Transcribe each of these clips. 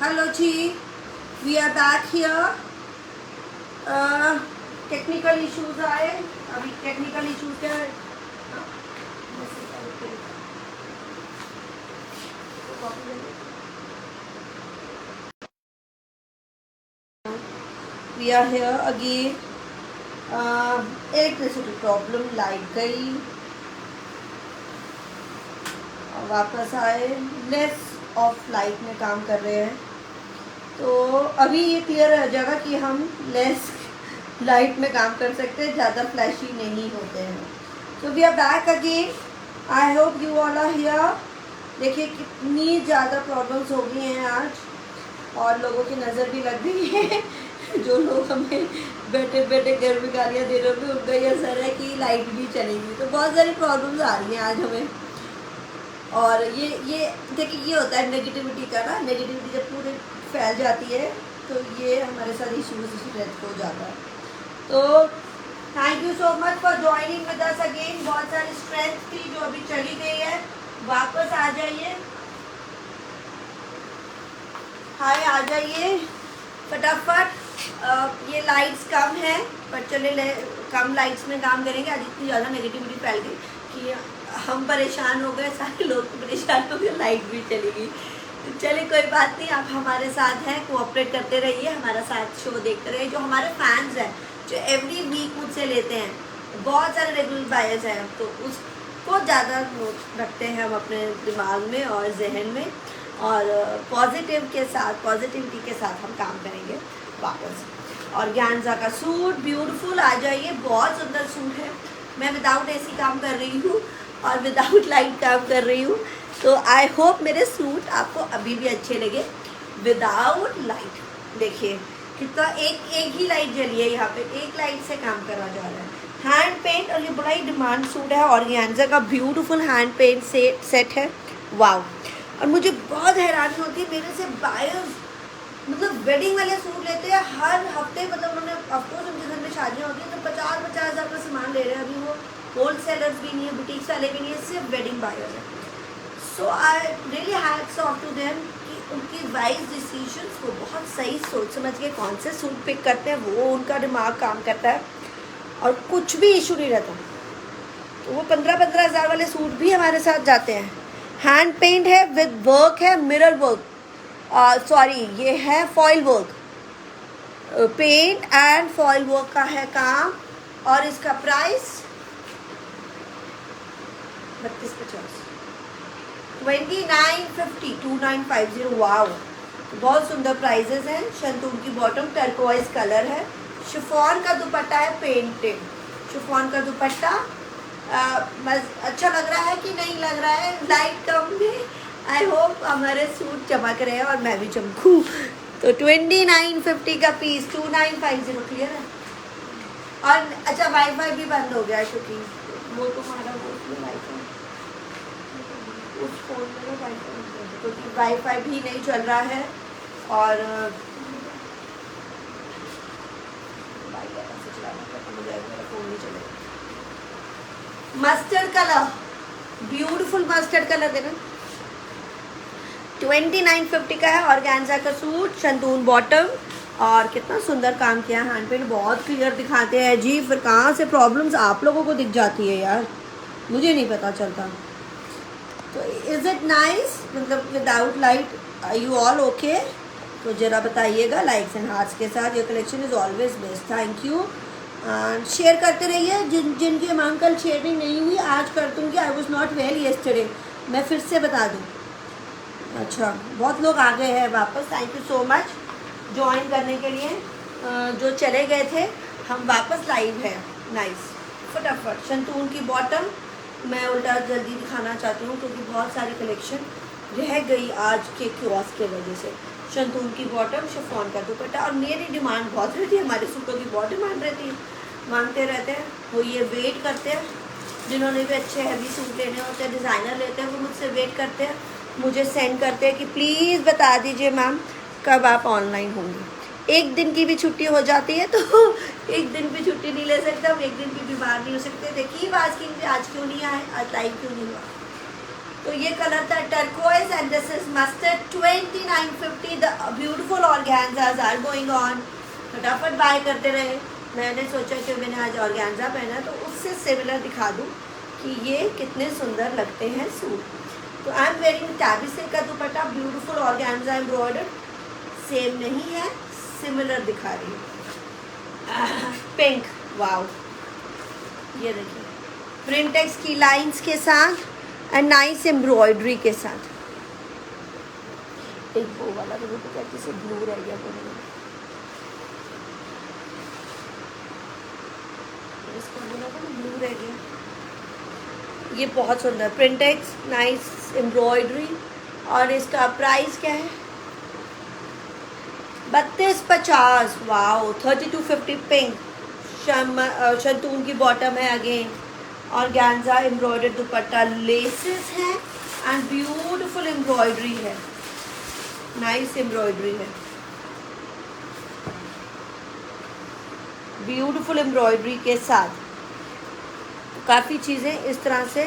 Hello जी, we are back here. Technical issues आए, अभी टेक्निकल इश्यूज क्या है? We are here again. Electricity problem, light गई और वापस आए। लेस ऑफ लाइट में काम कर रहे हैं, तो अभी ये क्लियर हो जाएगा कि हम लेस लाइट में काम कर सकते हैं, ज़्यादा फ्लैशी नहीं होते हैं। So we are back again. I hope you all are here. देखिए कितनी ज़्यादा प्रॉब्लम्स हो गई हैं आज, और लोगों की नज़र भी लग गई है। जो लोग हमें बैठे बैठे घर में गालियाँ दे रहे होंगे, उनका ये असर है कि लाइट भी चलेगी। तो बहुत सारी प्रॉब्लम्स आ रही हैं आज हमें। और ये देखिए, ये होता है नेगेटिविटी का ना। नेगेटिविटी जब पूरे फैल जाती है तो ये हमारे साथ इश्यूज हो जाता है। तो thank you so much for joining with us again. बहुत सारी स्ट्रेंथ थी जो अभी चली गई है, वापस आ जाइए। हाय, आ जाइए फटाफट। ये लाइट्स कम है, पर चले कम लाइट्स में काम करेंगे। आज इतनी ज़्यादा नेगेटिविटी फैल गई कि हम परेशान हो गए, सारे लोग परेशान हो गए, लाइट भी चली गई। चलिए कोई बात नहीं, आप हमारे साथ हैं, कोऑपरेट करते रहिए, हमारा साथ शो देखते रहिए। जो हमारे फैंस हैं, जो एवरी वीक मुझसे लेते हैं, बहुत सारे रेगुलर बायर्स हैं, तो उसको ज़्यादा नोट रखते हैं हम अपने दिमाग में और जहन में, और पॉजिटिविटी के साथ हम काम करेंगे वापस। और ज्ञानजा का सूट ब्यूटीफुल, आ जाइए, बहुत सुंदर सूट है। मैं विदाउट एसी काम कर रही हूँ और विदाउट लाइट काम कर रही हूँ, तो आई होप मेरे सूट आपको अभी भी अच्छे लगे विदाउट लाइट। देखिए कितना एक ही लाइट जली है यहाँ पे, एक लाइट से काम करा जा रहा है। हैंड पेंट, और ये बड़ा ही डिमांड सूट है, ऑर्गेन्जा का ब्यूटीफुल हैंड पेंट सेट है। वाव। और मुझे बहुत हैरानी होती है, मेरे से बायर्स मतलब वेडिंग वाले सूट लेते हैं हर हफ्ते। मतलब उन्होंने ऑफकोर्स उनके घर में शादियाँ होती हैं, तो 50-50 हज़ार का सामान ले रहे हैं। अभी वो होल सेलर्स भी नहीं है, बुटीक्स वाले भी नहीं है, सिर्फ वेडिंग बायर्स हैं। So I really hats off to them कि उनकी वाइज डिसीजंस को बहुत सही सोच समझ के कौन से सूट पिक करते हैं, वो उनका दिमाग काम करता है और कुछ भी इशू नहीं रहता। तो वो 15-15 हज़ार वाले सूट भी हमारे साथ जाते हैं। हैंड पेंट है, विद वर्क है, मिरर वर्क, सॉरी ये है foil work, paint and foil work का है काम। और इसका प्राइस 3250, 2950, 2950। वाव, बहुत सुंदर प्राइजेस हैं। शंतून की बॉटम, टर्कोइज कलर है, शिफॉन का दुपट्टा है, पेंटेड शिफॉन का दुपट्टा। अच्छा लग रहा है कि नहीं लग रहा है लाइट कम में? आई होप हमारे सूट चमक रहे हैं और मैं भी चमकूँ। तो 2950 का पीस, 2950, क्लियर है। और अच्छा, वाईफाई भी बंद हो गया है, क्योंकि वो तुम्हारा वाईफाई उस फोन में ना वाईफाई, क्योंकि वाईफाई भी नहीं चल रहा है। और फोन नहीं चलेगा। Mustard colour, beautiful mustard colour देना। 2950 का है, ऑर्गेन्जा का सूट, शंतून बॉटम, और कितना सुंदर काम किया है। हैंड पेंट बहुत क्लियर दिखाते हैं जी। फिर कहाँ से प्रॉब्लम्स आप लोगों को दिख जाती है यार, मुझे नहीं पता चलता। तो इज़ इट नाइस, मतलब without light are you all okay? तो ज़रा बताइएगा लाइक्स एंड हार्ट्स के साथ। Your collection is always best, thank you. And share करते रहिए। जिनकी अमाउंट कल शेयरिंग नहीं हुई, आज कर दूँगी। I was not well yesterday, मैं फिर से बता दूँ। अच्छा, बहुत लोग आ गए हैं वापस, thank you so much join करने के लिए। जो चले गए थे, हम वापस लाइव है। नाइस, फटाफट शंतून की बॉटम मैं उल्टा जल्दी दिखाना चाहती हूँ, क्योंकि बहुत सारी कलेक्शन रह गई आज के क्योस के वजह से। शंतून की बॉटम, शिफॉन का दुपट्टा, और मेरी डिमांड बहुत रहती है, हमारे सूटों की बहुत डिमांड रहती है, मांगते रहते हैं वो। ये वेट करते हैं, जिन्होंने भी अच्छे हैवी सूट लेने होते हैं, डिज़ाइनर लेते हैं, वो मुझसे वेट करते हैं, मुझे सेंड करते हैं कि प्लीज़ बता दीजिए मैम कब आप ऑनलाइन होंगी। एक दिन की भी छुट्टी हो जाती है तो एक दिन भी छुट्टी नहीं ले सकता, हम एक दिन भी बीमार नहीं हो सकते। देखिए आज क्यों नहीं आए, आज लाइव क्यों नहीं हुआ। तो ये कलर था turquoise and this is mustard 2950। The beautiful organzas are going on. फटाफट बाय करते रहे। मैंने सोचा कि मैंने आज ऑर्गेन्जा पहना तो उससे सिमिलर दिखा दूँ कि ये कितने सुंदर लगते हैं सूट। तो I am wearing tabby silk का dupatta, beautiful organza embroidered, same नहीं है, सिमिलर दिखा रही हूँ। पिंक, वाओ, ये देखिए प्रिंटेक्स की लाइंस के साथ एंड नाइस एम्ब्रॉयडरी के साथ। एक वो वाला तो क्या किसी ब्लू रह गया बोले, इसको बोला था ब्लू रह गया। ये बहुत सुंदर प्रिंटेक्स, नाइस एम्ब्रॉयडरी। और इसका प्राइस क्या है? 3250। Wow, 3250 pink. शंतून की बॉटम है अगेन, ऑर्गेन्जा एम्ब्रॉयडर्ड दुपट्टा, लेसेस है एंड ब्यूटीफुल एम्ब्रॉयडरी है, नाइस एम्ब्रॉयडरी है, ब्यूटीफुल एम्ब्रॉयडरी के साथ। काफ़ी चीज़ें इस तरह से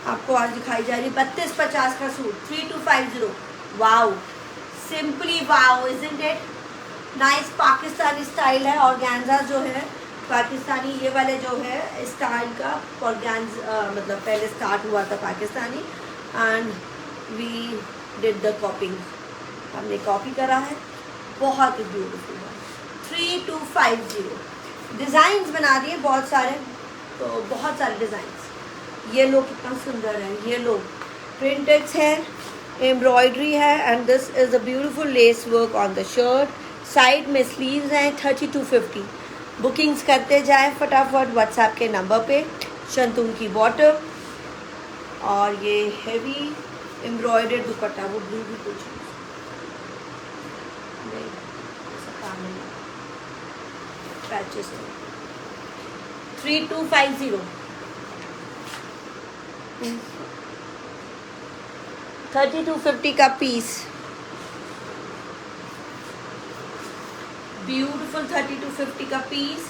आपको आज दिखाई जा रही है। 3250 का suit, 3250। Wow, simply wow, isn't it nice. Pakistani style है, ऑर्गेन्जा जो है पाकिस्तानी, ये वाले जो है स्टाइल का ऑर्गेन्जा मतलब पहले स्टार्ट हुआ था Pakistani and we did the copying, हमने कॉपी करा है। बहुत ही ब्यूटीफुल है। 3250 डिज़ाइंस बना दिए बहुत सारे, तो बहुत सारे डिज़ाइंस। ये लो कितना सुंदर है, ये लो प्रिंटेक्स है, एम्ब्रॉयडरी है and this is a beautiful lace work on the shirt. Side में स्लीव्स हैं। 3250। बुकिंग्स करते जाएं फटाफट व्हाट्सएप के नंबर पे। शंतून की बॉटम और ये हैवी एम्ब्रॉयडर्ड दुपट्टा, वो ब्लू भी कुछ नहीं, ऐसा काम नहीं, पैचेस है। 3250। 3250 का पीस, ब्यूटीफुल 3250 का पीस।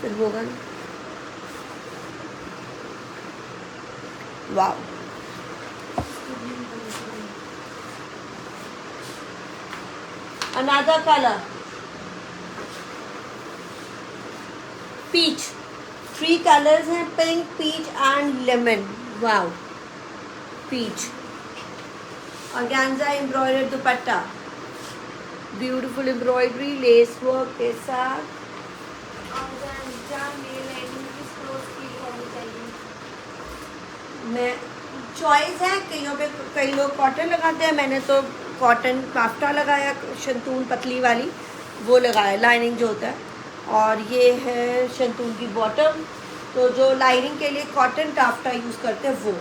फिर होगा ना, वाह, अनदर कलर पीच। 3 कलर्स हैं, pink, peach and lemon. Wow, peach, organza embroidered dupatta, beautiful embroidery lace work के साथ। मैं चॉइस है, कईयों पे कई लोग कॉटन लगाते हैं, मैंने तो कॉटन काफ्ता लगाया, शंतून पतली वाली वो लगाया, लाइनिंग जो होता है। और ये है शंतून की बॉटम, तो जो लाइनिंग के लिए कॉटन टाफ्टा यूज़ करते हैं वो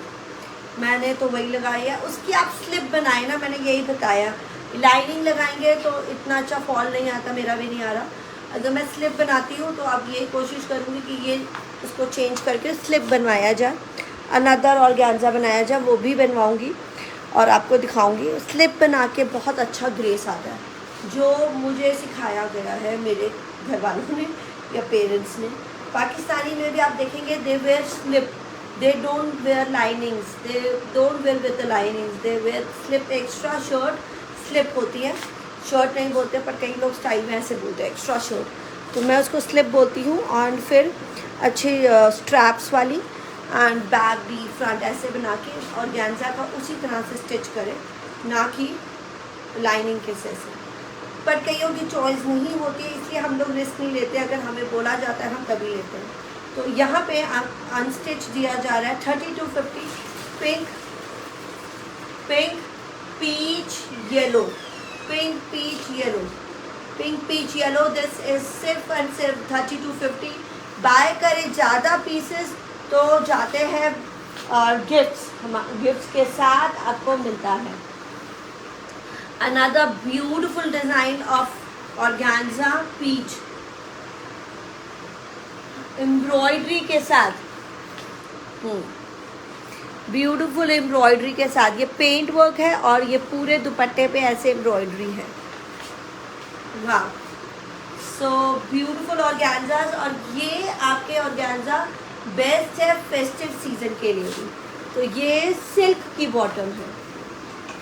मैंने तो वही लगाई है। उसकी आप स्लिप बनाए ना, मैंने यही बताया, लाइनिंग लगाएंगे तो इतना अच्छा फॉल नहीं आता, मेरा भी नहीं आ रहा। अगर मैं स्लिप बनाती हूँ तो अब यही कोशिश करूँगी कि ये उसको चेंज करके स्लिप बनवाया जाए, अनदर ऑर्गेन्जा बनाया जाए, वो भी बनवाऊँगी और आपको दिखाऊँगी। स्लिप बना के बहुत अच्छा ग्रेस आता है, जो मुझे सिखाया गया है मेरे घर वालों ने या पेरेंट्स ने। पाकिस्तानी में भी आप देखेंगे, they wear slip, they don't wear linings, they don't wear with the linings, they wear slip. Extra shirt slip होती है, शर्ट नहीं बोलते पर कई लोग स्टाइल में ऐसे बोलते हैं एक्स्ट्रा शर्ट, तो मैं उसको स्लिप बोलती हूँ। और फिर अच्छी स्ट्रैप्स वाली एंड बैक भी फ्रंट ऐसे बना के ऑर्गेन्जा का उसी तरह से स्टिच करें, ना कि लाइनिंग के से। पर कईयों की चॉइस नहीं होती है, इसलिए हम लोग रिस्क नहीं लेते, अगर हमें बोला जाता है हम तभी लेते हैं। तो यहाँ पे अनस्टिच दिया जा रहा है 3250। Pink, pink, peach yellow, pink, peach yellow, pink, peach yellow. This is सिर्फ एंड सिर्फ 3250। बाय करें ज़्यादा पीसेस तो जाते हैं गिफ्ट्स के साथ आपको मिलता है। Another beautiful design of organza peach, embroidery के साथ, ब्यूटीफुल एम्ब्रॉयडरी के साथ। ये पेंट वर्क है और ये पूरे दुपट्टे पे ऐसे एम्ब्रॉयडरी है। वाह, सो ब्यूटीफुल ऑर्गेन्जाज। और ये आपके ऑर्गेन्जा बेस्ट है फेस्टिव सीजन के लिए भी। तो ये सिल्क की बॉटम है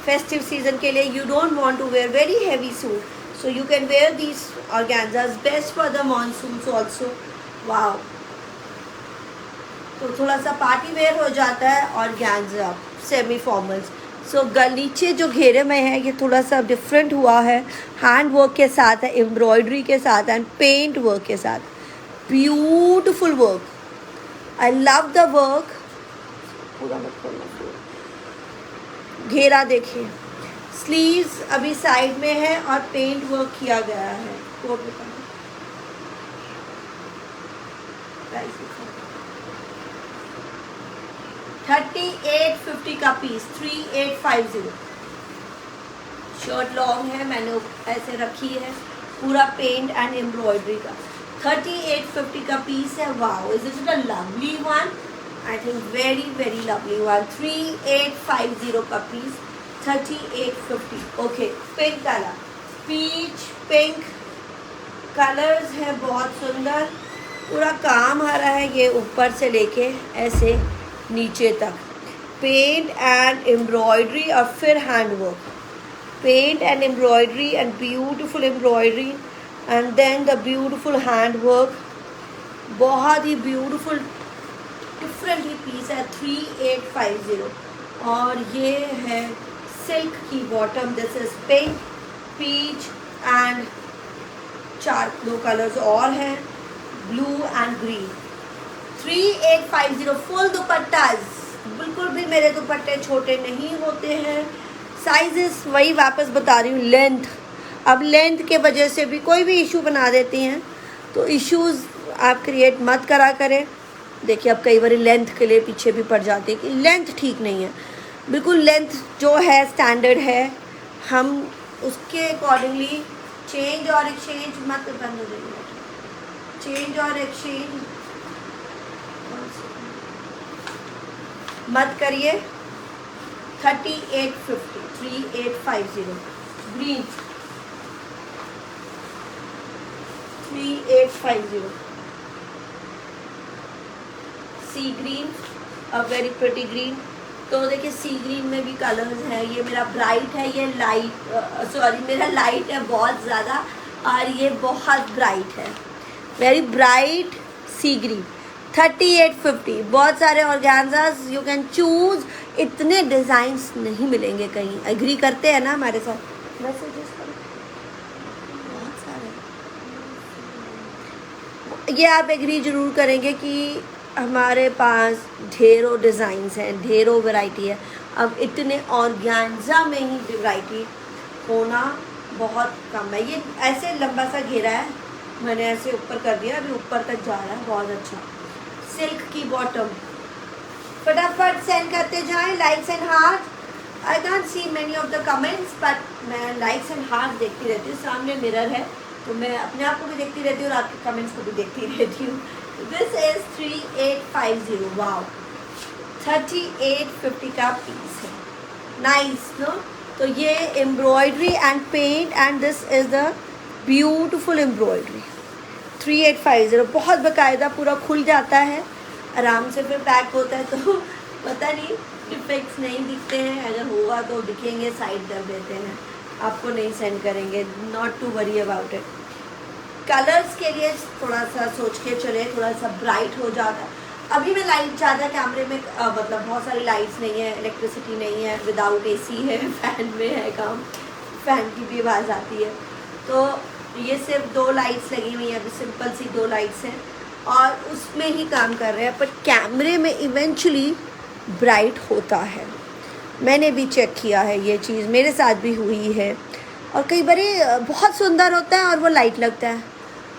फेस्टिव सीजन के लिए। You don't want to wear very heavy suit, so you can wear these organzas, best for the monsoons also. वाह, तो थोड़ा सा पार्टी वेयर हो जाता है ऑर्गेन्जा सेमी फॉर्मल्स। सो नीचे जो घेरे में है ये थोड़ा सा डिफरेंट हुआ है, हैंड वर्क के साथ है, एम्ब्रॉयडरी के साथ एंड पेंट वर्क के साथ। Beautiful work, I love the work. पूरा मत खोलना, घेरा देखिए, स्लीव्स अभी साइड में है और पेंट वर्क किया गया है। कोट बताना, 3850 का पीस, 3850। शर्ट लॉन्ग है, मैंने ऐसे रखी है, पूरा पेंट एंड एम्ब्रॉयडरी का। 3850 का पीस है। Wow, is it a lovely one? I think very very lovely one. 3850 का piece, 3850। Okay, pink colour, peach pink colours है, बहुत सुंदर। पूरा काम आ रहा है ये ऊपर से लेके ऐसे नीचे तक, पेंट एंड एम्ब्रॉयडरी और फिर hand work, paint and embroidery and beautiful embroidery and then the beautiful hand work. बहुत ही ब्यूटीफुल डिफरेंट ही पीस है। 3850। और ये है सिल्क की bottom, this is pink, peach and दो कलर्स और हैं, blue and green. 3850 full dupattas. बिल्कुल भी मेरे दुपट्टे छोटे नहीं होते हैं। साइजेस वही वापस बता रही हूँ, लेंथ। अब लेंथ के वजह से भी कोई भी इशू बना देती हैं, तो इश्यूज़ आप क्रिएट मत करा करें। देखिए, अब कई बार लेंथ के लिए पीछे भी पड़ जाती है कि लेंथ ठीक नहीं है। बिल्कुल लेंथ जो है स्टैंडर्ड है, हम उसके अकॉर्डिंगली चेंज और एक्सचेंज मत करने देंगे। चेंज और एक्सचेंज मत करिए। 3850, 3850 green, 3850 sea green, a very pretty green. तो देखिए, सी ग्रीन में भी कलर्स हैं। ये मेरा ब्राइट है, ये लाइट, सॉरी मेरा लाइट है बहुत ज़्यादा, और ये बहुत ब्राइट है, वेरी ब्राइट सी ग्रीन। 3850। बहुत सारे ऑर्गेन्जास यू कैन चूज, इतने डिज़ाइंस नहीं मिलेंगे कहीं। एग्री करते हैं ना हमारे साथ? मैसेजेस बहुत सारे, ये आप एग्री ज़रूर करेंगे कि हमारे पास ढेरों डिज़ाइंस हैं, ढेरों वैरायटी है। अब इतने ऑर्गेन्जा में ही वैरायटी होना बहुत कम है। ये ऐसे लंबा सा घेरा है, मैंने ऐसे ऊपर कर दिया, अभी ऊपर तक जा रहा है, बहुत अच्छा। सिल्क की बॉटम, फटाफट सेंड करते जाएं likes and heart. I can see many of the comments, but मैं लाइक्स एंड हार्ट देखती रहती हूँ। सामने मिरर है तो मैं अपने आप को भी देखती रहती हूँ और आपके कमेंट्स को भी देखती रहती हूँ। This is 3850। वाओ, 3850 का पीस है, नाइस नो? तो ये embroidery and paint and this is the beautiful embroidery. 3850 बहुत बाकायदा पूरा खुल जाता है, आराम से फिर पैक होता है, तो पता नहीं डिफेक्ट्स नहीं दिखते हैं। अगर होगा तो दिखेंगे, साइड कर देते हैं, आपको नहीं सेंड करेंगे। Not to worry about it. Colours के लिए थोड़ा सा सोच के चले, थोड़ा सा ब्राइट हो जाता है। अभी मैं लाइट ज़्यादा कैमरे में मतलब बहुत सारी लाइट्स नहीं है, इलेक्ट्रिसिटी नहीं है, विदाउट एसी है, फैन में है काम, फैन की भी आवाज़ आती है। तो ये सिर्फ 2 लाइट्स लगी हुई हैं, अभी सिंपल सी 2 लाइट्स हैं और उसमें ही काम कर रहे हैं, पर कैमरे में इवेंचुअली ब्राइट होता है। मैंने भी चेक किया है, ये चीज़ मेरे साथ भी हुई है। और कई बार बहुत सुंदर होता है और वो लाइट लगता है,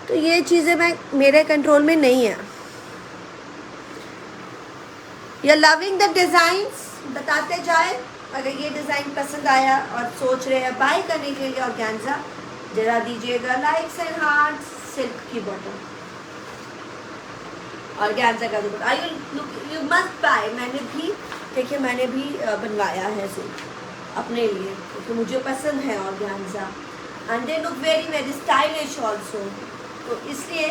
तो ये चीज़ें मेरे कंट्रोल में नहीं है। You are loving the designs, बताते जाए। अगर ये डिज़ाइन पसंद आया और सोच रहे हैं बाय करने के लिए ऑर्गेन्जा, जरा दीजिएगा लाइक्स एंड हार्ट्स। सिल्क की बॉटम, ऑर्गेन्जा का दुपट्टा, यू मस्ट बाय। मैंने भी देखिए, मैंने भी बनवाया है सूट अपने लिए, क्योंकि मुझे पसंद है organza. And they look very very stylish also. तो इसलिए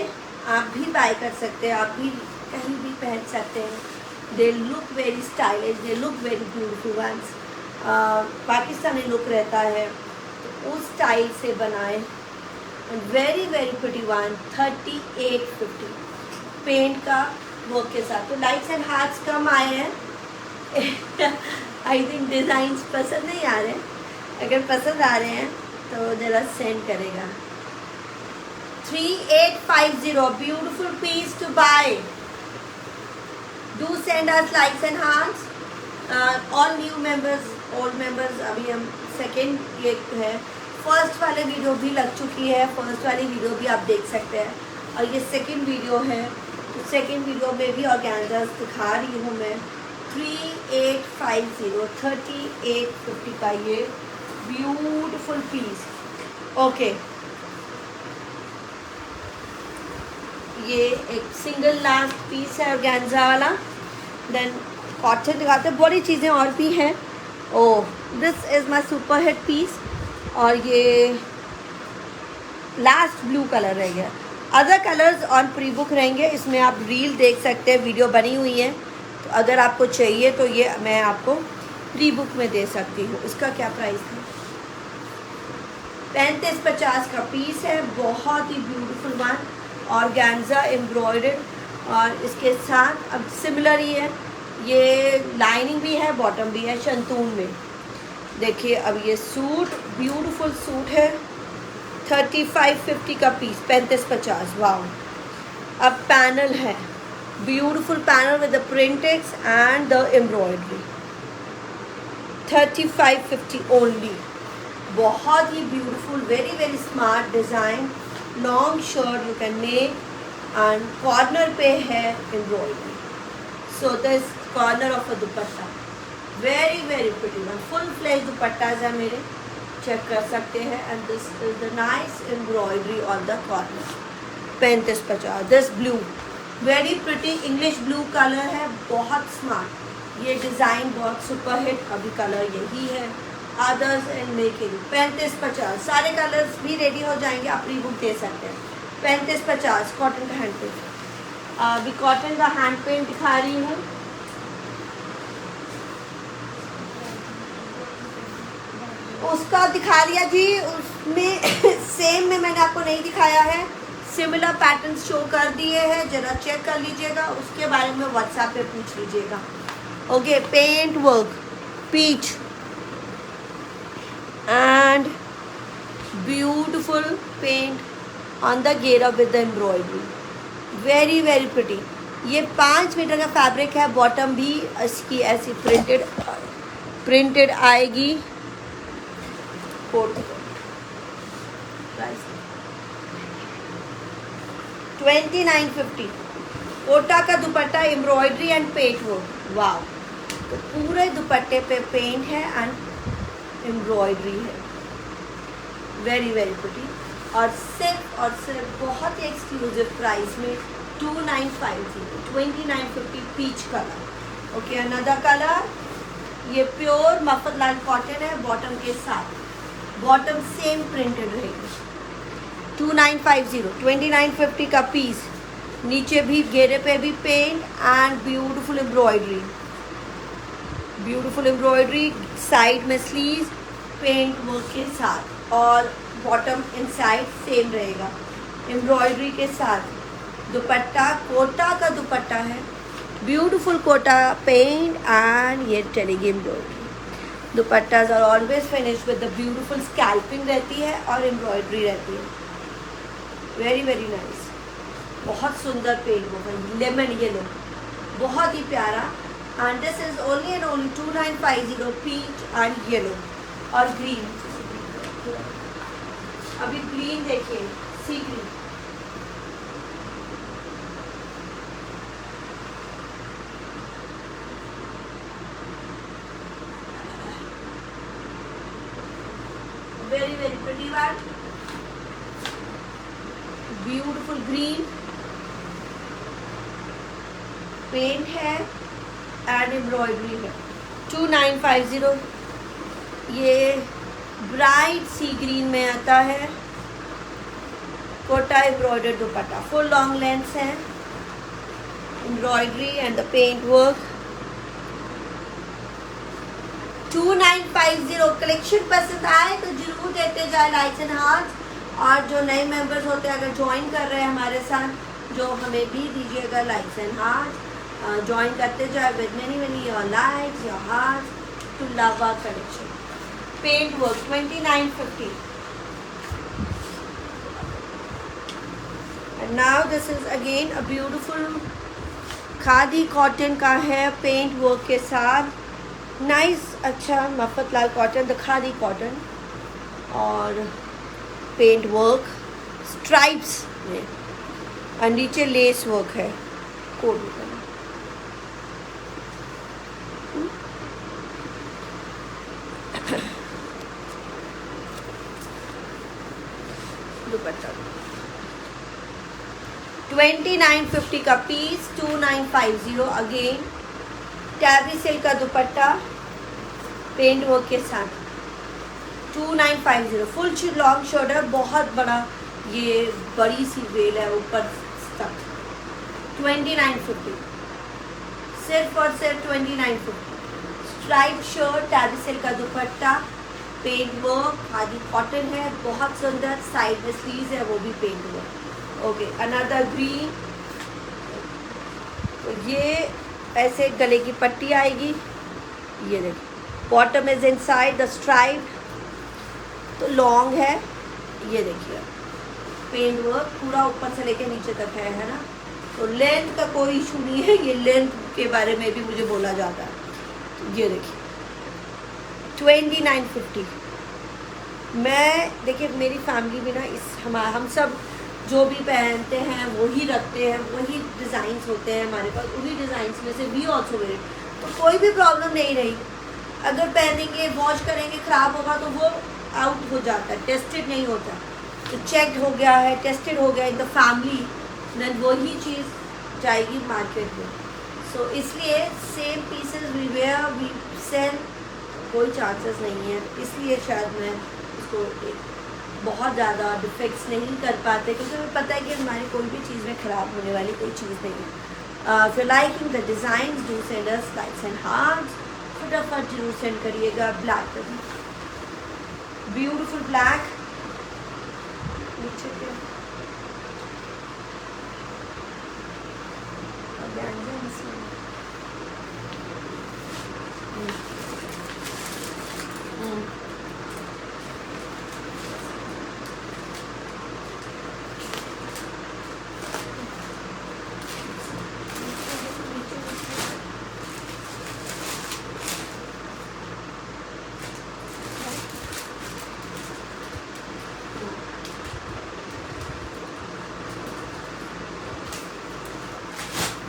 आप भी बाय कर सकते हैं, आप भी कहीं भी पहन सकते हैं। They look very stylish, they look very beautiful ones. Pakistani look रहता है तो उस स्टाइल से बनाए। And very very pretty one, 3850 paint का वर्क के साथ। तो लाइक्स एंड हार्ट्स कम आए हैं। आई थिंक डिज़ाइंस पसंद नहीं आ रहे हैं। अगर पसंद आ रहे हैं तो ज़रा सेंड करेगा। 3850 beautiful piece to buy. Do send us likes and hearts. All new members, old members, अभी हम सेकेंड ये है, फर्स्ट वाले वीडियो भी लग चुकी है, फर्स्ट वाली वीडियो भी आप देख सकते हैं। और ये सेकेंड वीडियो है, तो सेकेंड वीडियो में भी ऑर्गेन्जास दिखा रही हूँ मैं। 3850 3850 का ये ब्यूटीफुल पीस। ओके, ये एक सिंगल लास्ट पीस है ऑर्गेन्जा वाला। देन कॉटन दिखाते हैं, बड़ी चीज़ें और भी हैं। Oh, this is my super hit piece. और ये लास्ट ब्लू कलर रह गया। Other colours on pre book रहेंगे, इसमें आप रील देख सकते हैं, वीडियो बनी हुई है। तो अगर आपको चाहिए तो ये मैं आपको प्री बुक में दे सकती हूँ। इसका क्या प्राइस है? 3550 का पीस है, बहुत ही ब्यूटीफुल वन, ऑर्गेन्जा एम्ब्रॉयडर्ड। और इसके साथ अब सिमिलर ही है, ये लाइनिंग भी है, बॉटम भी है शंतून में। देखिए अब ये सूट ब्यूटीफुल सूट है, 3550 का पीस, 3550। वाओ। अब पैनल है, beautiful panel with the prints and the embroidery, 3550 only. बहुत ही beautiful, very very smart design, long shirt you can make. And corner पे है embroidery, so this corner of a dupatta, very very pretty one, full fledge dupattas है मेरे, check कर सकते हैं। And this is the nice embroidery on the corner, 3550। This blue, very pretty English blue colour है, बहुत smart. ये डिज़ाइन बहुत super hit, अभी कलर यही है। Others in making, 3550। सारे कलर्स भी रेडी हो जाएंगे, आप प्री बुक दे सकते हैं। 3550 कॉटन का हैंड पेंट। अभी कॉटन का हैंड पेंट दिखा रही हूँ। उसका दिखा दिया जी, उसमें सेम में मैंने आपको नहीं दिखाया है, सिमिलर पैटर्न शो कर दिए हैं, जरा चेक कर लीजिएगा, उसके बारे में व्हाट्सएप पे पूछ लीजिएगा। Okay, paint work, peach and beautiful paint on the घेरा with the embroidery, very very pretty. ये 5 मीटर का फैब्रिक है, बॉटम भी इसकी ऐसी प्रिंटेड आएगी। 2950 कोटा का dupatta, embroidery and paint work. Wow, तो पूरे दुपट्टे पे पेंट है एंड एम्ब्रॉयडरी है, वेरी वेरी प्रिटी। और सिर्फ बहुत ही एक्सक्लूसिव प्राइस में 2950, 2950 peach colour. Okay, another colour, ये प्योर मफत लाइन कॉटन है, बॉटम के साथ, बॉटम सेम प्रिंटेड रहेगी। 2950, 2950 का पीस, नीचे भी घेरे पे भी paint and beautiful embroidery, beautiful embroidery, side में स्लीव पेंट वर्क के साथ, और बॉटम इनसाइड सेम रहेगा एम्ब्रॉयडरी के साथ। दुपट्टा कोटा का दुपट्टा है, ब्यूटीफुल कोटा पेंट एंड ये टेलीगी embroidery. Dupattas are always finish with the beautiful scalloping रहती है और एम्ब्रॉयडरी रहती है, वेरी वेरी नाइस। बहुत सुंदर पेंट वो, लेमन येलो, बहुत ही प्यारा। And this is only and only 2950 peach and yellow और ग्रीन। अभी ग्रीन देखिए, sea green, very very pretty one, beautiful green paint है एंड एम्ब्रॉयडरी है। 2950 ये ब्राइट सी ग्रीन में आता है, Kota embroidered dupatta, full long length है, embroidery and the paint work. 2950। Collection पसंद आए तो जरूर देते जाए लाइक्स एंड हार्ट, और जो नए मेंबर्स होते हैं अगर ज्वाइन कर रहे हैं हमारे साथ, जो हमें भी दीजिएगा लाइक्स एंड हार्ट, ज्वाइन करते जाए with many your likes your heart to love our collection. Paint work 2950। And now this is again a beautiful khadi cotton का है, पेंट वर्क के साथ, नाइस अच्छा मफत लाल कॉटन, द खादी कॉटन, और पेंट वर्क स्ट्राइप्स में, और नीचे लेस वर्क है कोट दुपट्टा। 2950 का पीस, 2950 अगेन टैबी सिल्क का दुपट्टा पेंट वर्क के साथ, 2950। फुल लॉन्ग शोल्डर, बहुत बड़ा ये बड़ी सी वेल है ऊपर तक, 2950 सिर्फ और सिर्फ 2950। स्ट्राइप शर्ट टैबी सिल्क का dupatta, paint work, khadi cotton है, बहुत सुंदर, साइड में स्लीव्स है वो भी paint work. Okay, another green, तो ये ऐसे गले की पट्टी आएगी, ये देखिए bottom is inside the stripe, तो लॉन्ग है, ये देखिए पेंट वर्क पूरा ऊपर से लेके नीचे तक है ना, तो लेंथ का कोई इशू नहीं है, ये लेंथ के बारे में भी मुझे बोला जाता है। तो ये देखिए 2950। मैं देखिए मेरी फैमिली भी ना हम सब जो भी पहनते हैं वही रखते हैं, वही डिज़ाइंस होते हैं हमारे पास, उन्हीं डिज़ाइंस में से वी ऑल्सो वेयर, तो कोई भी प्रॉब्लम नहीं रही। अगर पहनेंगे वॉश करेंगे ख़राब होगा तो वो आउट हो जाता है, टेस्टेड नहीं होता, तो चेक्ड हो गया है, टेस्टेड हो गया इन द फैमिली, देन वही चीज़ जाएगी मार्केट में। सो इसलिए same pieces we wear we sell, कोई चांसेस नहीं है, इसलिए शायद मैं इसको बहुत ज़्यादा डिफेक्ट्स नहीं कर पाते, क्योंकि हमें पता है कि हमारी कोई भी चीज़ में ख़राब होने वाली कोई चीज़ नहीं है। फिर liking the design do send us likes and hearts, फटाफट जरूर सेंड करिएगा। ब्लैक कलर, ब्यूटीफुल ब्लैक, नीचे पे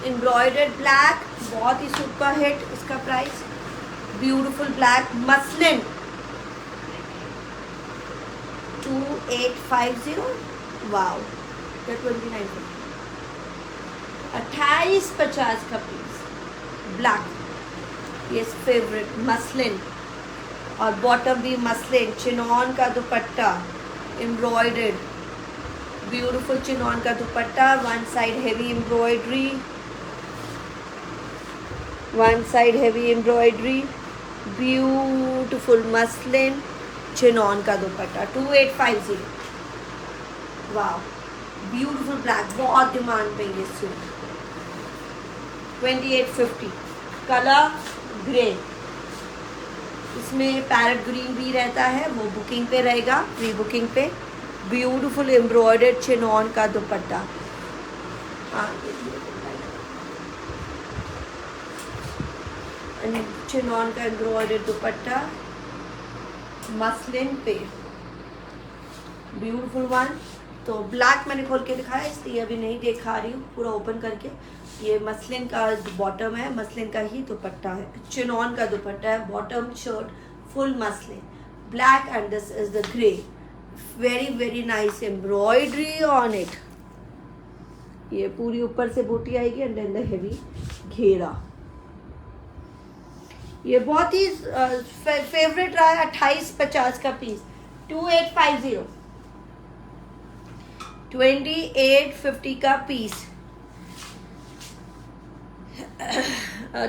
एम्ब्रॉयडर्ड ब्लैक, बहुत ही सुपर हिट, इसका price beautiful black muslin 2850। Wow, 2950, 2850 का पीस ब्लैक, ये फेवरेट मसलिन, और बॉटम भी मसलिन, चिनॉन का दुपट्टा एम्ब्रॉयडर्ड, ब्यूटीफुल चिनॉन का दुपट्टा, one side heavy embroidery, one side heavy embroidery, beautiful muslin, chinon का दुपट्टा 2850। वाह, ब्यूटीफुल ब्लैक, बहुत डिमांड पे ये सूट, 2850। कलर ग्रे, इसमें पैरेट ग्रीन भी रहता है, वो बुकिंग पे रहेगा, प्री बुकिंग पे। ब्यूटीफुल एम्ब्रॉयडर्ड चिनॉन का दुपट्टा, हाँ चिनॉन का एम्ब्रॉयडर्ड दुपट्टा मसलिन पे, ब्यूटीफुल वन। तो ब्लैक मैंने खोल के दिखाया, इसलिए अभी नहीं दिखा रही हूँ पूरा ओपन करके। ये मसलिन का बॉटम है, मसलिन का ही दुपट्टा है, चिनॉन का दुपट्टा है, bottom shirt full muslin black, and this is the grey, very very nice embroidery on it. ये पूरी ऊपर से बूटी आएगी एंड देन द हेवी घेरा, ये बहुत ही फेवरेट रहा है। 28.50 का पीस, 2850, 2850 का पीस।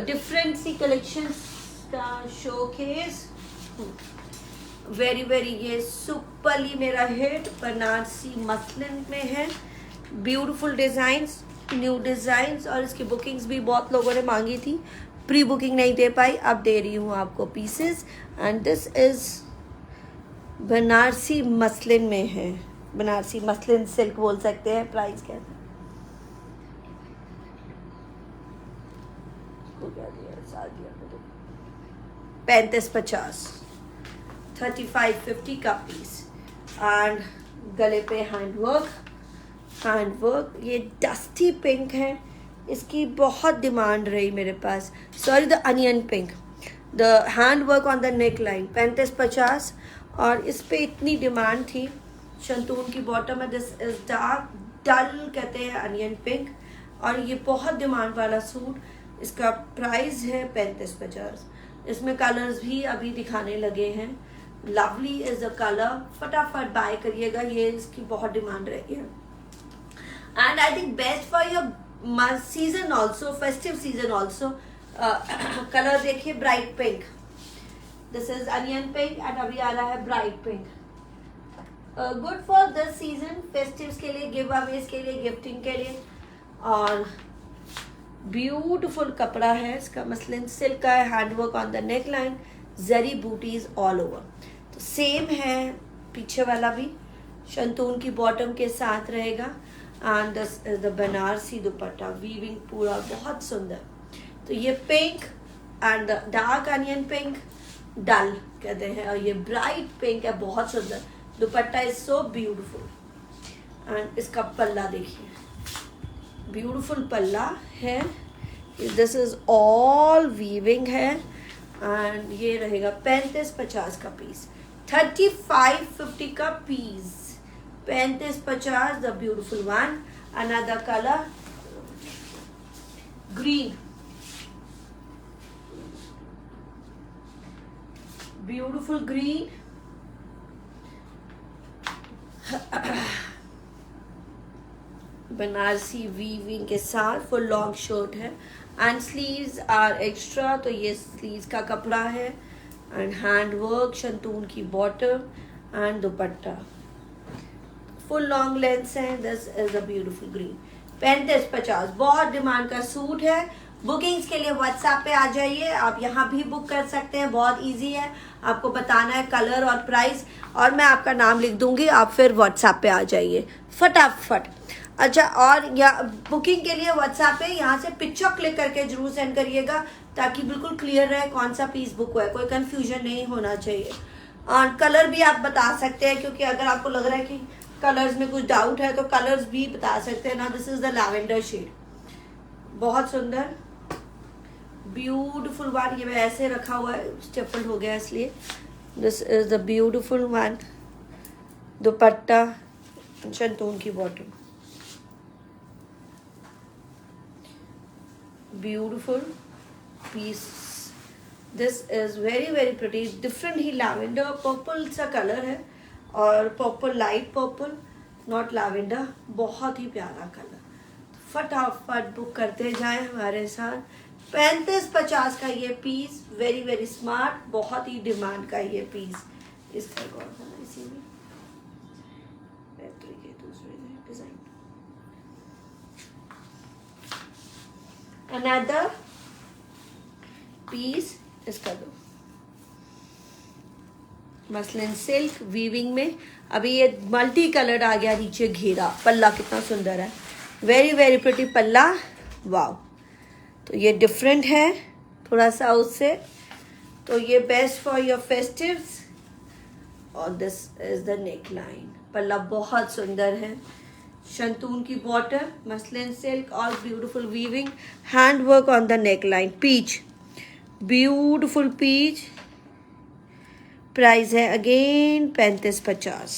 डिफरेंट सी कलेक्शन का शोकेस, वेरी वेरी, ये सुपरली मेरा हिट बनारसी मसलिन में है। ब्यूटीफुल डिजाइन्स, न्यू डिजाइन्स, और इसकी बुकिंग्स भी बहुत लोगों ने मांगी थी, प्री बुकिंग नहीं दे पाई, अब दे रही हूँ आपको pieces. And this is Banarasi muslin में है, बनारसी मसलिन सिल्क बोल सकते हैं। प्राइस क्या है? 3550, 3550 का पीस। एंड गले पे हैंडवर्क, ये डस्टी पिंक है, इसकी बहुत डिमांड रही मेरे पास। Sorry, the onion pink, the handwork on the neck line, 3550, और इस पे इतनी डिमांड थी। शंतून की बॉटम है, दिस इज डार्क डल कहते हैं अनियन पिंक, और ये बहुत डिमांड वाला सूट। इसका प्राइस है 3550। इसमें कलर्स भी अभी दिखाने लगे हैं। लवली इज द कलर, फटाफट बाय करिएगा, ये इसकी बहुत डिमांड रही है। And I think best for your season also, festive season also. Colour देखिए, bright pink, this is onion pink, and अभी आ रहा है bright pink. Good for this season, festives के लिए, गिव अवेज के लिए, गिफ्टिंग के लिए। और ब्यूटिफुल कपड़ा है इसका, मसलिन सिल्क का है, handwork on the neck line, zari booties all over. तो सेम है पीछे वाला भी, शंतून की बॉटम के साथ रहेगा। And this is the Banarasi dupatta, weaving पूरा बहुत सुंदर। तो ये pink and dark onion pink, dull कहते हैं, और ये ब्राइट पिंक है, बहुत सुंदर। Dupatta is so beautiful. And इसका पल्ला देखिए, ब्यूटिफुल पल्ला है, दिस इज ऑल वीविंग है। एंड ये रहेगा 3550 का पीस, 3550 का piece, 3550, the beautiful one. Another colour green, beautiful green, Banarasi weaving के साथ, फुल लॉन्ग शर्ट है। एंड स्लीव्स आर एक्स्ट्रा, तो ये स्लीव्स का कपड़ा है। एंड हैंडवर्क, शंतून की bottom and dupatta, full long length है। This is a beautiful green, 3550, बहुत डिमांड का सूट है। बुकिंग्स के लिए व्हाट्सएप पे आ जाइए, आप यहाँ भी बुक कर सकते हैं, बहुत इजी है। आपको बताना है कलर और प्राइस, और मैं आपका नाम लिख दूंगी, आप फिर व्हाट्सएप पे आ जाइए फटाफट। अच्छा, और या बुकिंग के लिए व्हाट्सएप पे यहाँ से पिक्चर क्लिक करके जरूर सेंड करिएगा, ताकि बिल्कुल क्लियर रहे कौन सा पीस बुक हुआ है, कोई कंफ्यूजन नहीं होना चाहिए। और कलर भी आप बता सकते हैं, क्योंकि अगर आपको लग रहा है कि कलर्स में कुछ डाउट है तो कलर्स भी बता सकते हैं ना। This is the lavender shade, बहुत सुंदर ब्यूटिफुल वन। ये मैं ऐसे रखा हुआ है, स्टेपल्ड हो गया इसलिए। This is the beautiful one, dupatta, shantoon की bottom, beautiful piece. This is very very pretty, different ही लैवेंडर पर्पल सा कलर है, और purple, light purple, not lavender, बहुत ही प्यारा कलर। फटाफट बुक करते जाएं हमारे साथ। 3550 का ये पीस, वेरी वेरी स्मार्ट, बहुत ही डिमांड का ये पीस। इस तरह कौन सा ना, इसी में के दूसरे डिजाइन। अनदर पीस, इसका दो, मसलिन सिल्क वीविंग में। अभी ये मल्टी कलर आ गया नीचे घेरा, पल्ला कितना सुंदर है, वेरी वेरी प्रिटी पल्ला, वाव। तो ये डिफरेंट है थोड़ा सा उससे, तो ये बेस्ट फॉर योर फेस्टिव्स। और this is the neck line, पल्ला बहुत सुंदर है, शंतून की बॉटम, मसलिन सिल्क, और beautiful weaving, hand work on the neck line, peach, beautiful peach. Price है अगेन 3550,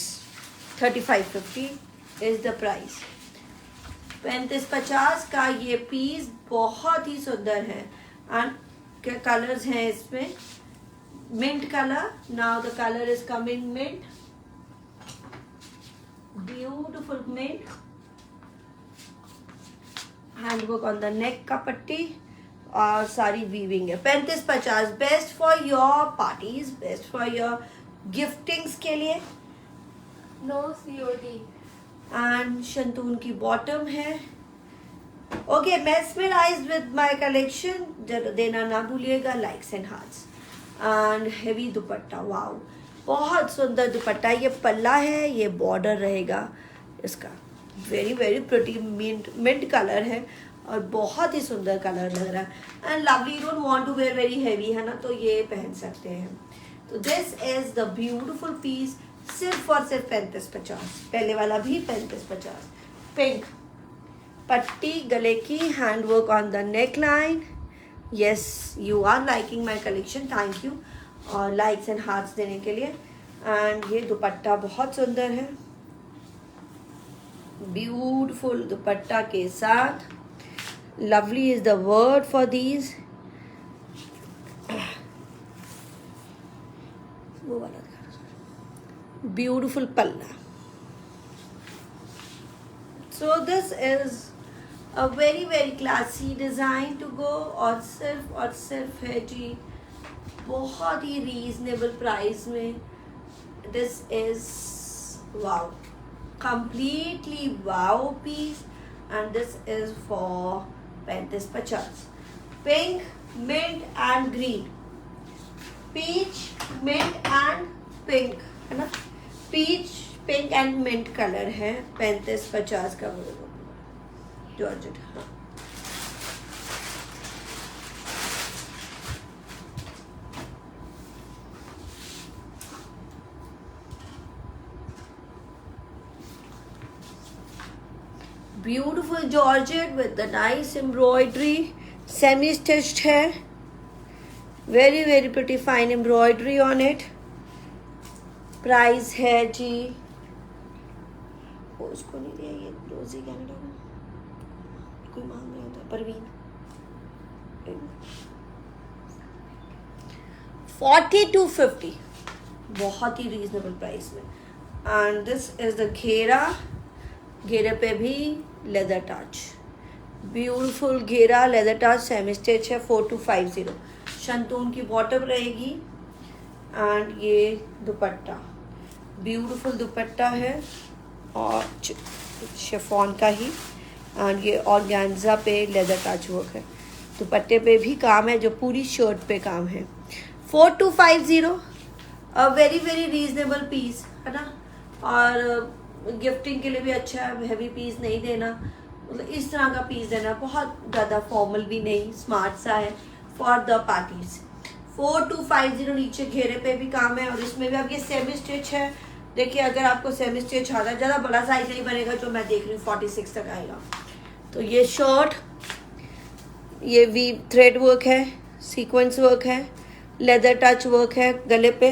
3550 इज द प्राइस। 3550 का ये पीस बहुत ही सुंदर है। एंड के कलर्स हैं इसमें, mint colour, now the colour is coming mint, beautiful mint, handwork on the neck का पट्टी और सारी वीविंग है। 35-50, best for your parties, best for your giftings के लिए। No COD। एंड शंतून की बॉटम है। Okay, mesmerized with my collection, देना ना भूलिएगा likes and hearts. And heavy dupatta, wow बहुत सुंदर दुपट्टा। ये पल्ला है, ये बॉर्डर रहेगा इसका, very very pretty mint colour है और बहुत ही सुंदर कलर लग रहा है। And lovely, you don't want to wear very heavy है ना, तो ये पहन सकते हैं। तो this is the beautiful piece, सिर्फ और सिर्फ 35-50। पहले वाला भी 35-50। पिंक पट्टी गले की, handwork on the neck line. Yes, you are liking my collection, thank you और लाइक्स एंड हार्ट्स देने के लिए। एंड ये दुपट्टा बहुत सुंदर है, ब्यूटिफुल दुपट्टा के साथ। Lovely is the word for these. वो वाला ब्यूटिफुल पल्ला। So this is a very very classy design to go, और सिर्फ है जी बहुत ही रीजनेबल प्राइस में। This is wow, completely wow piece, and this is for 35-50। pink, mint and green, peach, mint and pink है ना, peach, pink and mint colour है। 35-50 का जॉर्जेट। हाँ, beautiful georgette with the nice embroidery, semi stitched है, very very pretty fine embroidery on it. Price है जी, उसको नहीं दिया, ये रोजी कैनेडा में कोई मांग रहा था, परवीन, 4250, बहुत ही रीजनेबल प्राइस में। एंड दिस इज द घेरा, घेरे पे भी लेदर टच, ब्यूटीफुल घेरा लेदर टच, सेमी स्टिच है। 4250। शंतून की बॉटम रहेगी एंड ये दुपट्टा, ब्यूटीफुल दुपट्टा है और शिफॉन का ही, एंड ये ऑर्गेन्जा पे लेदर टच वर्क है। दुपट्टे पे भी काम है, जो पूरी शर्ट पे काम है। 4250, a very very reasonable piece है ना, और गिफ्टिंग के लिए भी अच्छा है। हैवी पीस नहीं देना, मतलब इस तरह का पीस देना, बहुत ज़्यादा फॉर्मल भी नहीं, स्मार्ट सा है फॉर द पार्टीज। 4250, नीचे घेरे पे भी काम है और इसमें भी अब ये सेमी स्टिच है। देखिए, अगर आपको सेमी स्टिच आता है, ज़्यादा बड़ा साइज नहीं बनेगा, जो मैं देख रही हूँ 46 तक आएगा। तो ये शर्ट, ये वी थ्रेड वर्क है, सीक्वेंस वर्क है, लेदर टच वर्क है गले पे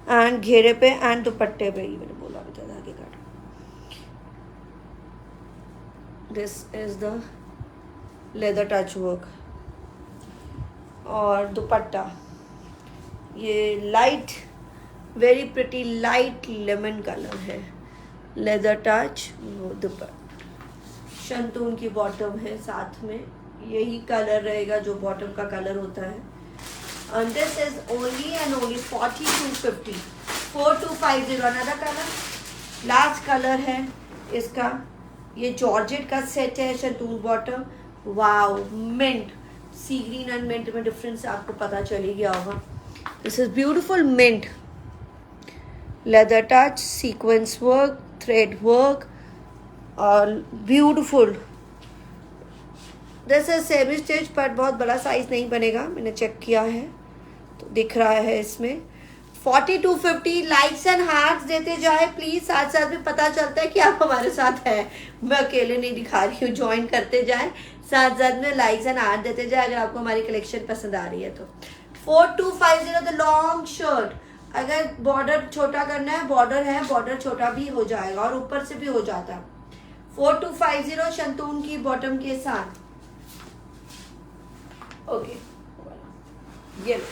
एंड घेरे पे एंड दुपट्टे पे, ये मैंने बोला भी था आगे काट। This is the leather touch work और दुपट्टा, ये light very pretty light lemon colour है, लेदर टच दुपट्टा। शंतून की बॉटम है, साथ में यही कलर रहेगा जो बॉटम का कलर होता है। And this is only and only 4250, 4250। another color, last colour है इसका, ये जॉर्जेट का सेट है, shantoon bottom, wow mint, sea green and mint में डिफरेंस आपको पता चली गया होगा। This is beautiful mint, leather touch, sequence work, thread work और beautiful. This is semi stitch, पर बहुत बड़ा साइज नहीं बनेगा, मैंने चेक किया है तो दिख रहा है इसमें। 4250, लाइक्स एंड हार्ट्स देते जाए प्लीज, साथ साथ में पता चलता है कि आप हमारे साथ हैं, मैं अकेले नहीं दिखा रही हूँ। ज्वाइन करते जाए, साथ साथ में लाइक्स एंड हार्ट देते जाए अगर आपको हमारी कलेक्शन पसंद आ रही है तो। 4250 द लॉन्ग शर्ट, अगर बॉर्डर छोटा करना है, बॉर्डर है, बॉर्डर छोटा भी हो जाएगा और ऊपर से भी हो जाता है। 4250 शंतून की बॉटम के साथ। Okay Yellow.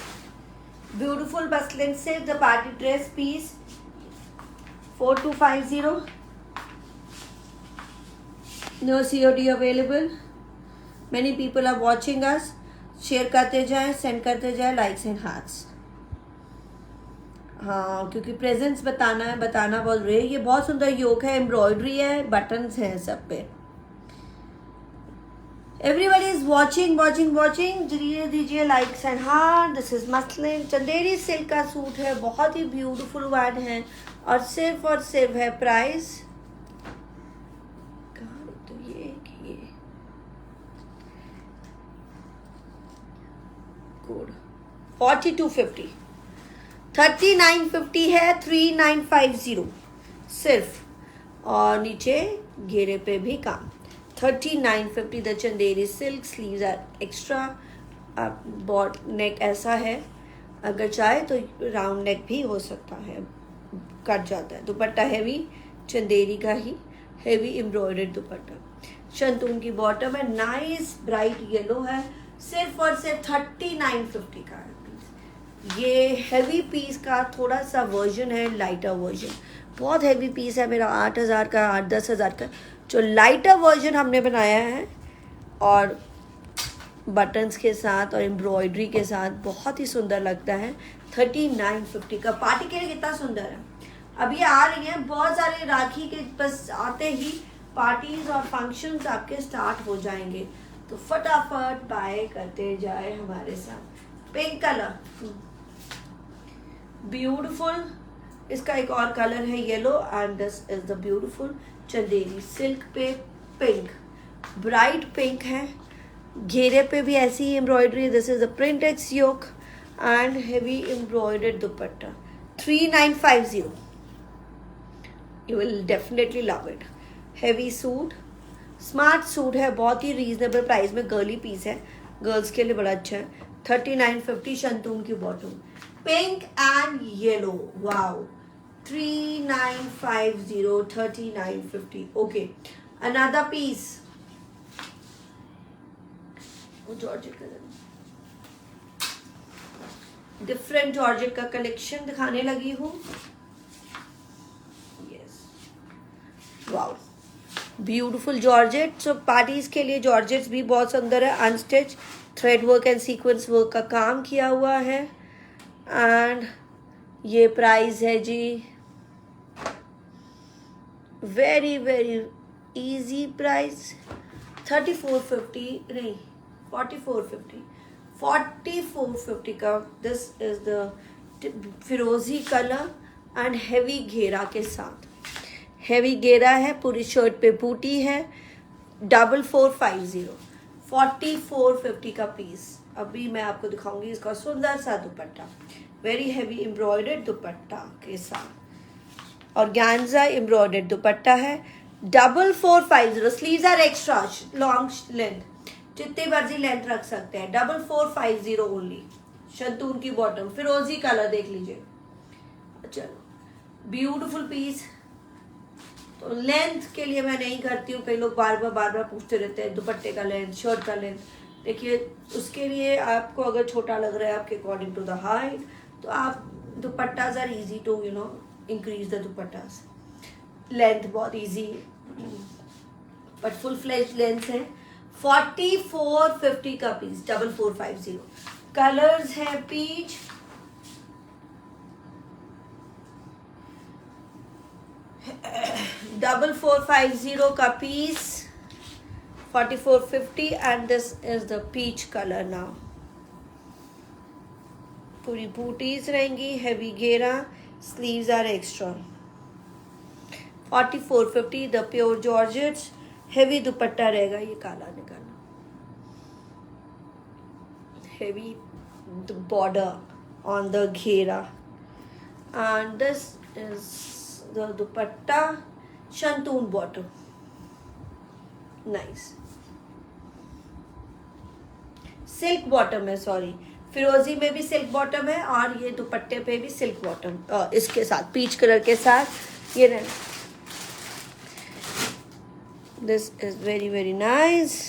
Beautiful muslin silk, the party dress piece. 4250. No COD available. Many people are watching us. Share करते जाएं, सेंड करते जाएं लाइक्स एंड हार्ट्स. हाँ, क्योंकि प्रेजेंस बताना है, बताना बोल रहे हैं. ये बहुत सुंदर योक है, एम्ब्रॉयडरी है, बटन्स हैं सब पे. Everybody is watching watching watching. दीजिए likes and heart. This is muslin Chanderi silk का सूट है, बहुत ही ब्यूटीफुल वन है और सिर्फ है प्राइस. कहाँ तो ये कोड 4250. 3950 है, 3950 सिर्फ. और नीचे घेरे पे भी काम. 3950 the Chanderi silk. Sleeves are extra. Boat neck ऐसा है, अगर चाहे तो राउंड नेक भी हो सकता है, कट जाता है. दुपट्टा हैवी चंदेरी का ही हैवी एम्ब्रॉयडर्ड दुपट्टा. शंतून की बॉटम है, नाइस ब्राइट येलो है. सिर्फ और सिर्फ 3950 का है पीस. ये हैवी पीस का थोड़ा सा वर्जन है, लाइटर वर्जन. बहुत हैवी पीस है मेरा 8000 का, 8-10 हज़ार का. जो लाइटर वर्जन हमने बनाया है और बटन्स के साथ और एम्ब्रॉयडरी के साथ बहुत ही सुंदर लगता है. 3950 का. पार्टी के लिए कितना सुंदर है. अब ये आ रही है बहुत सारे राखी के, बस आते ही पार्टीज और फंक्शंस आपके स्टार्ट हो जाएंगे, तो फटाफट बाय करते जाए हमारे साथ. Pink colour beautiful. इसका एक और कलर है yellow and this is the beautiful Chanderi silk पे पिंक. ब्राइट पिंक है. घेरे पे भी ऐसी ही embroidery. This is the printed yoke and heavy embroidered dupatta. 3950. You will definitely love it. Heavy suit, smart suit है, बहुत ही रीजनेबल प्राइस में. गर्ली पीस है, गर्ल्स के लिए बड़ा अच्छा है. 3950 शंतून की बॉटम. Pink and yellow. Wow. 3950. 3950. Okay, another piece. Georgette का डिफरेंट जॉर्जेट का कलेक्शन दिखाने लगी हूँ. Yes, wow, beautiful georgette. So parties के लिए जॉर्जेट्स भी बहुत सुंदर है. Unstitch thread work and sequence work का काम किया हुआ है. एंड ये प्राइस है जी वेरी वेरी इजी प्राइस. 3450 नहीं, 4450. 4450 का. दिस इज द फिरोजी कलर एंड हैवी घेरा के साथ. हैवी घेरा है, पूरी शर्ट पे बूटी है. 4450. 4450 का पीस. अभी मैं आपको दिखाऊंगी इसका सुंदर सा dupatta. Very heavy embroidered dupatta के साथ और गैंजा एम्ब्रॉयडर्ड दुपट्टा है. 4450. Sleeves are extra long length, जितनी मर्जी लेंथ रख सकते हैं. 4450 ओनली. शंतून की बॉटम, फिरोजी कलर देख लीजिए. चलो, ब्यूटीफुल पीस. तो लेंथ के लिए मैं नहीं करती हूँ. कई लोग बार बार पूछते रहते हैं दुपट्टे का लेंथ, शर्ट का लेंथ. देखिए, उसके लिए आपको अगर छोटा लग रहा है आपके अकॉर्डिंग टू द हाइट, तो आप dupattas are easy to increase the dupattas. Length बहुत इजी, बट फुल फ्लेज लेंथ है. 4450 का पीस. 4450. कलर्स है पीच, डबल 450 का piece. 4450 and this is the peach colour. Now पूरी बूटीज रहेंगी, हैवी घेरा, sleeves are extra. 4450 the pure georgettes. Heavy dupatta रहेगा. ये काला निकालना. हेवी बॉर्डर ऑन द घेरा and this is the dupatta. Shantoon bottom. Nice. Silk bottom है, सॉरी, फिरोजी में भी सिल्क बॉटम है और ये दुपट्टे पे भी सिल्क बॉटम इसके साथ पीच कलर के साथ ये रहे. This is very very nice,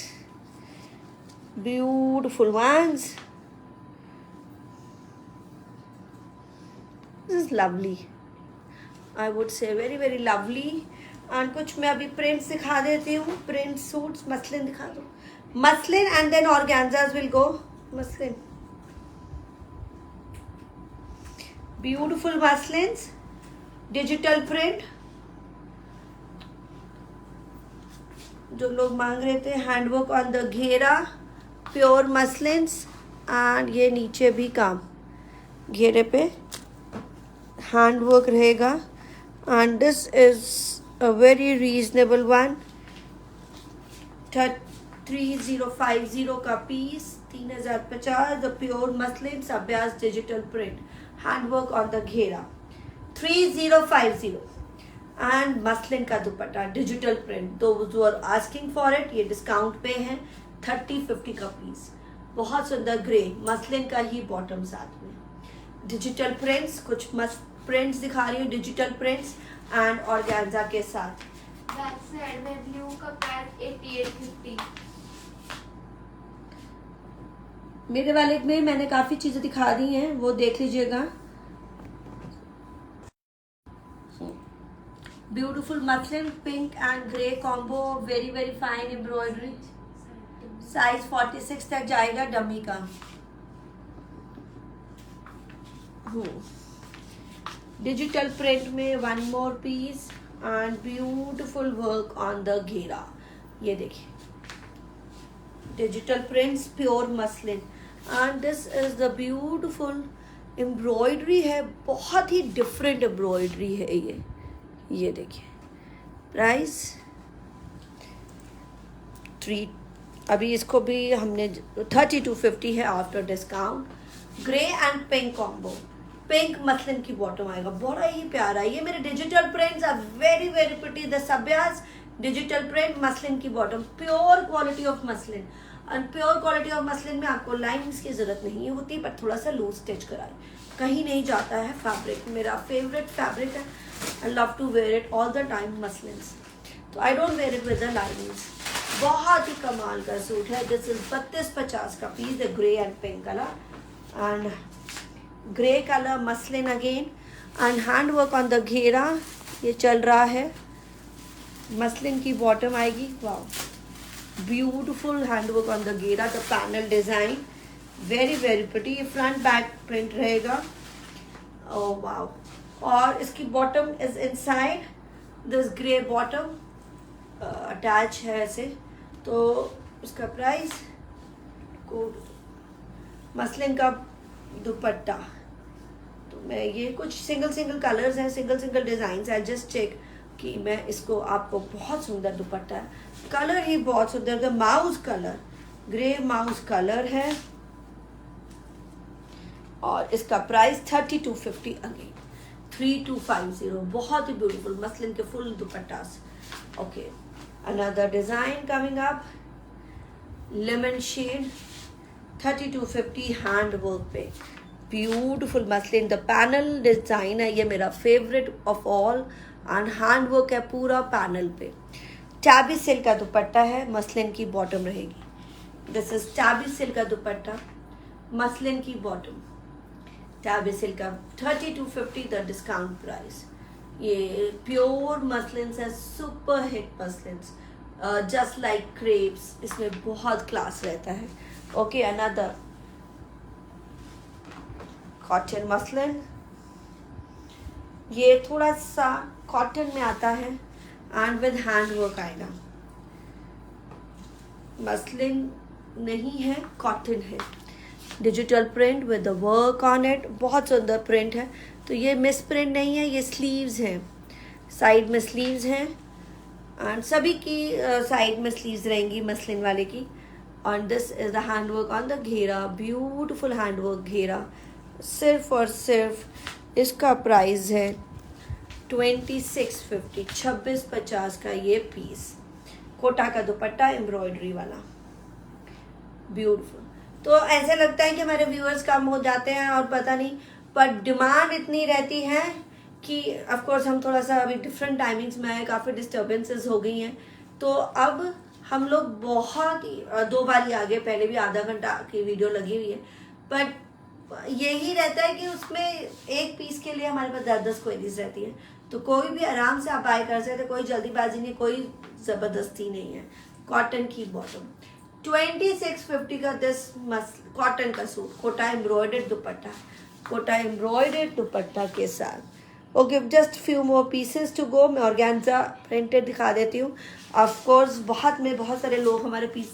beautiful ones. Is lovely, I would say very very lovely. And कुछ मैं अभी प्रिंट्स दिखा देती हूँ, प्रिंट सूट्स। मसलिन दिखा दो, muslin and then organzas will go. Muslin, beautiful muslins, digital print, जो लोग मांग रहे थे। हैंडवर्क ऑन द घेरा, प्योर मसलिन्स। एंड ये नीचे भी काम, घेरे पे हैंडवर्क रहेगा। And this is a very reasonable one, 3050 का पीस, 3050। द प्योर मसलिन सब्यास digital print, handwork on the घेरा, 3050। एंड मसलिन का dupatta digital print, those who are asking for it, ये डिस्काउंट पे है, 3050 का पीस। बहुत सुंदर ग्रे मसलिन का ही बॉटम साथ में, डिजिटल प्रिंट्स। कुछ मस्त प्रिंट्स दिखा रही हूँ, डिजिटल प्रिंट्स एंड ऑर्गेन्जा के साथ। बैक साइड में ब्लू का पैच 8850। मेरे वाले में मैंने काफी चीजें दिखा दी हैं, वो देख लीजिएगा। Beautiful muslin, pink and grey combo, very very fine embroidery. Size 46 तक जाएगा डमी का। डिजिटल प्रिंट में one more piece and beautiful work on the घेरा। ये देखिए, digital prints, pure muslin. And this is the beautiful embroidery है, बहुत ही different embroidery है ये देखिए। प्राइस 3, अभी इसको भी हमने 3250 है after discount. Grey and pink combo, pink muslin की बॉटम आएगा, बड़ा ही प्यारा। ये मेरे digital prints are very very pretty. The सब्यास डिजिटल प्रिंट मसलिन की bottom, pure quality of muslin. And pure quality of muslin में आपको लाइंस की जरूरत नहीं होती, पर थोड़ा सा लूज स्टिच कराए, कहीं नहीं जाता है फैब्रिक। मेरा फेवरेट फैब्रिक है, I love to wear it all the time muslins. तो I don't wear it with the linings. बहुत ही कमाल का सूट है। दिस इज 3250 का piece, the grey and pink colour and grey colour muslin again. And hand work on the घेरा, ये चल रहा है। मसलिन की बॉटम आएगी, wow, beautiful hand work on the घेरा, the panel design, very very pretty. ये फ्रंट बैक प्रिंट रहेगा, ओह वाओ। और इसकी bottom is inside this grey bottom, attach है ऐसे। तो इसका प्राइस, कोड मसलिन का दुपट्टा, तो मैं ये कुछ सिंगल कलर्स हैं, सिंगल डिजाइन है। जस्ट चेक कि मैं इसको, आपको बहुत सुंदर दुपट्टा है, कलर ही बहुत सुंदर, the mouse colour, grey mouse colour है। और इसका प्राइस 3250 अगेन, 3250। बहुत ही ब्यूटीफुल मसलिन के full dupattas. Okay, another design coming up, lemon shade, 3250 hand work पे, beautiful muslin. The panel design है, ये मेरा favourite of all. And hand work है पूरा पैनल पे। टैबी सिल्क का दुपट्टा है, मसलिन की बॉटम रहेगी। दिस इज टैबी सिल्क का दुपट्टा, मसलिन की बॉटम, टैबी सिल्क का 3250 द डिस्काउंट प्राइस। ये प्योर मसलिन्स है, super hit muslins, just like crepes, इसमें बहुत क्लास रहता है। ओके, अनदर कॉटन मसलिन, ये थोड़ा सा कॉटन में आता है एंड विद हैंड वर्क आएगा। मसलिन नहीं है, कॉटन है, digital print with the work on it, बहुत सुंदर प्रिंट है। तो ये मिस प्रिंट नहीं है, ये स्लीव्स हैं, साइड में स्लीव्स हैं। एंड सभी की साइड में स्लीव्स रहेंगी मसलिन वाले की। And this is the hand work on the ghera, beautiful hand work घेरा। सिर्फ और सिर्फ इसका प्राइस है 2650, 2650 का ये पीस। कोटा का दुपट्टा एम्ब्रॉयडरी वाला, ब्यूटीफुल। तो ऐसे लगता है कि हमारे व्यूअर्स कम हो जाते हैं और पता नहीं, पर डिमांड इतनी रहती है कि ऑफ कोर्स हम थोड़ा सा अभी डिफरेंट टाइमिंग्स में आए, काफ़ी डिस्टर्बेंसेस हो गई हैं। तो अब हम लोग बहुत ही 2 बार ही आगे, पहले भी आधा घंटा की वीडियो लगी हुई है, बट यही रहता है कि उसमें एक पीस के लिए हमारे पास 10-10 क्वेरीज रहती है, तो कोई भी आराम से आप बाय कर सकते हैं, कोई जल्दीबाजी नहीं, कोई ज़बरदस्ती नहीं है। कॉटन की बॉटम 2650 का दिस कॉटन का suit, Kota embroidered dupatta, Kota embroidered dupatta के साथ। Okay, just few more pieces to go. मैं ऑर्गेन्जा प्रिंटेड दिखा देती हूँ। ऑफ कोर्स बहुत सारे लोग हमारे पीस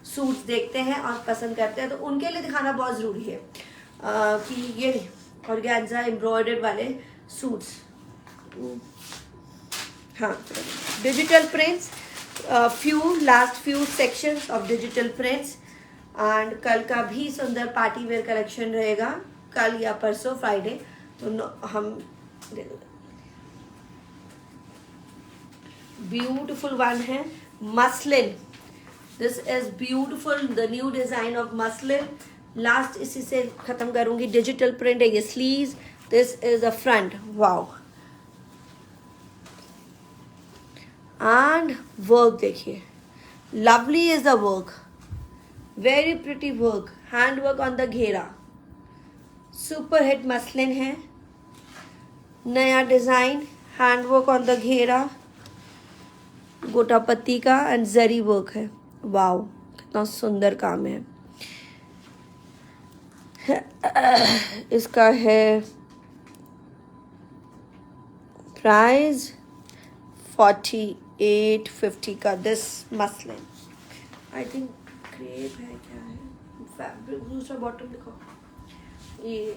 सूट्स देखते हैं और पसंद करते हैं, तो उनके लिए दिखाना बहुत ज़रूरी है कि ये ऑर्गेन्जा एम्ब्रॉयडर्ड वाले सूट्स। हाँ, digital prints, last few sections of digital prints. And कल का भी सुंदर पार्टी वेयर कलेक्शन रहेगा, कल या परसों फ्राइडे। तो हम ब्यूटिफुल वन है muslin. This is beautiful, the new design of muslin. Last इसी से खत्म करूंगी। डिजिटल प्रिंट है ये sleeves, this is a front, wow. And work देखिए, lovely is the work, very pretty work, hand work on the ghera, super hit muslin है, नया design, hand work on the ghera, गोटा पत्ती का एंड जरी वर्क है। वाओ, कितना सुंदर काम है। इसका है प्राइस 4850 का this muslin. I think crepe है, क्या है फैब्रिक, दूसरा बॉटम दिखाओ। ये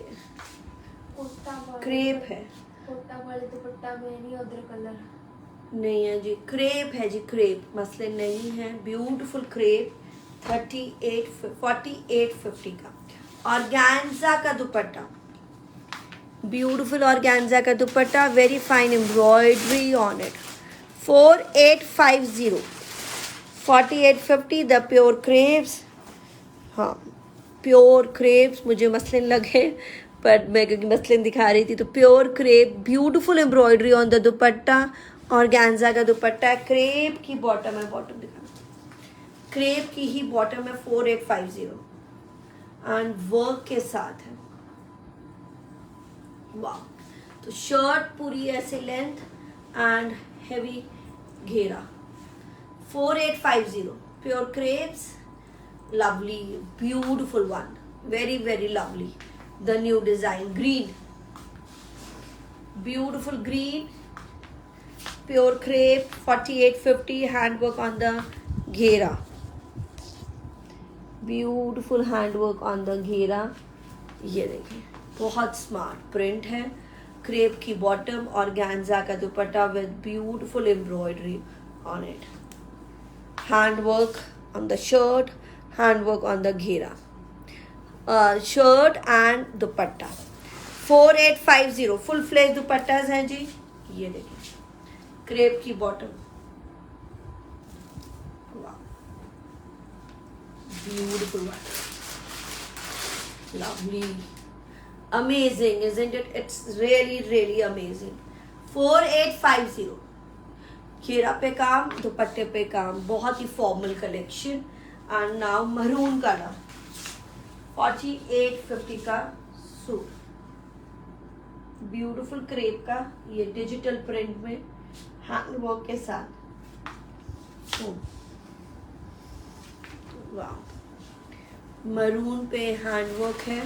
क्रेप है, कोटा वाले दुपट्टा में नहीं उधर कलर नहीं है जी, क्रेप है जी, क्रेप मसलिन नहीं है। ब्यूटीफुल क्रेप 4850 का। ऑर्गेन्जा का दुपट्टा, ब्यूटीफुल ऑर्गेन्जा का dupatta, very fine embroidery on it. 4850, 4850 the pure crepes. हाँ, प्योर क्रेप्स, मुझे मसलिन लगे पर मैं क्योंकि मसलिन दिखा रही थी, तो pure crepe, beautiful embroidery on the dupatta. Organza का दुपट्टा है, क्रेप की बॉटम है, बॉटम दिखा, क्रेप की ही बॉटम है 4850 एंड वर्क के साथ है। वाह, तो शर्ट पूरी ऐसे length and heavy ghera. 4850 pure crepes, lovely beautiful one, very very lovely. The new design green, beautiful green, pure crepe 4850, hand work on the ghera, beautiful hand work on the घेरा। ये देखिए, बहुत स्मार्ट प्रिंट है, crepe की bottom, organza का dupatta with beautiful embroidery on it, hand work on the shirt, hand work on the ghera, shirt and dupatta. 4850 full fledge dupattas हैं जी। ये देखिए, क्रेप की bottom, beautiful one, lovely, amazing, isn't it? It's really really amazing. 4850 घेरा पे काम, दुपट्टे पे काम, बहुत ही formal collection. And now maroon colour, 4850 का सूट, ब्यूटीफुल क्रेप का, ये डिजिटल प्रिंट में हैंड वर्क के साथ। वाह, मरून पे हैंड वर्क है,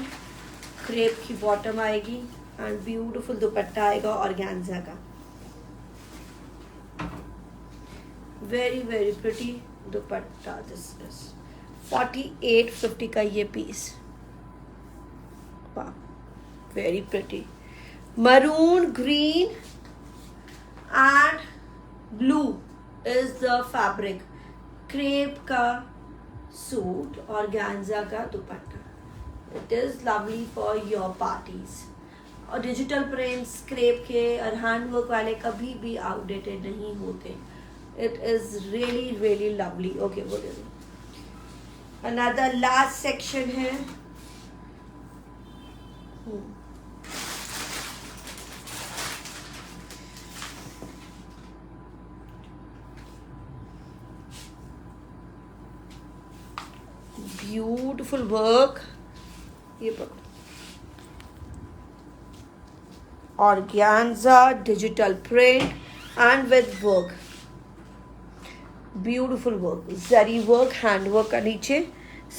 क्रेप की बॉटम आएगी एंड ब्यूटीफुल दुपट्टा आएगा ऑर्गेन्जा का, very very pretty dupatta. This is 4850 का ये पीस। वाह, very pretty, maroon, green and blue is the fabric, crepe का सूट, ऑर्गेन्जा का dupatta. It is lovely for your parties. और डिजिटल प्रिंट्स क्रेप के और हैंड वर्क वाले कभी भी आउटडेटेड नहीं होते। It is really really lovely. Okay, वो दे दो। अनदर लास्ट सेक्शन है, ब्यूटिफुल वर्क, ये पकड़ो, organza digital print and with work, beautiful work, zari work, hand work का नीचे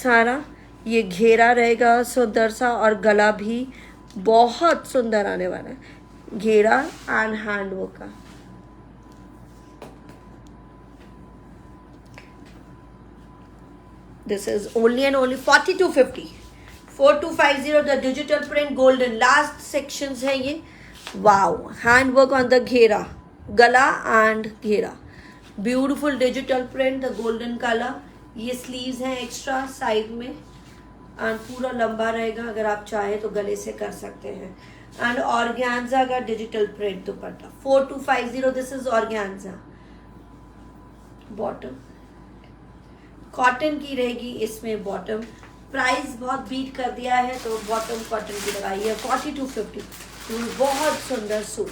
सारा ये घेरा रहेगा सुंदर सा, और गला भी बहुत सुंदर आने वाला है, घेरा एंड हैंड वर्क का। This is only and only 4250, 4250 the digital print golden, last sections है ये। wow, hand work on the घेरा, गला and घेरा, beautiful digital print, the golden color। ये sleeves हैं एक्स्ट्रा साइड में एंड पूरा लंबा रहेगा, अगर आप चाहे तो गले से कर सकते हैं। एंड ऑर्गेन्जा का digital print dupatta 4250, this is organza. Bottom cotton की रहेगी इसमें, बॉटम प्राइस बहुत बीट कर दिया है तो बॉटम कॉटन की लगाई है 4250। बहुत सुंदर suit,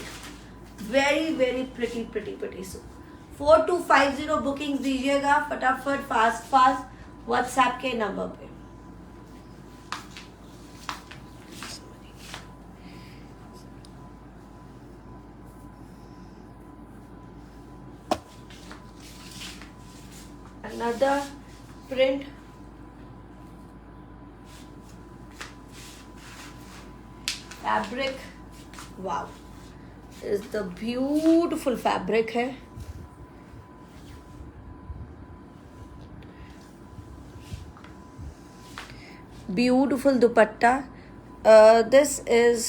very very pretty pretty pretty suit. 4250 booking दीजिएगा फटाफट, फास्ट फास्ट व्हाट्सएप के नंबर पे। Another print, fabric, wow, is the beautiful fabric है। Beautiful dupatta, this is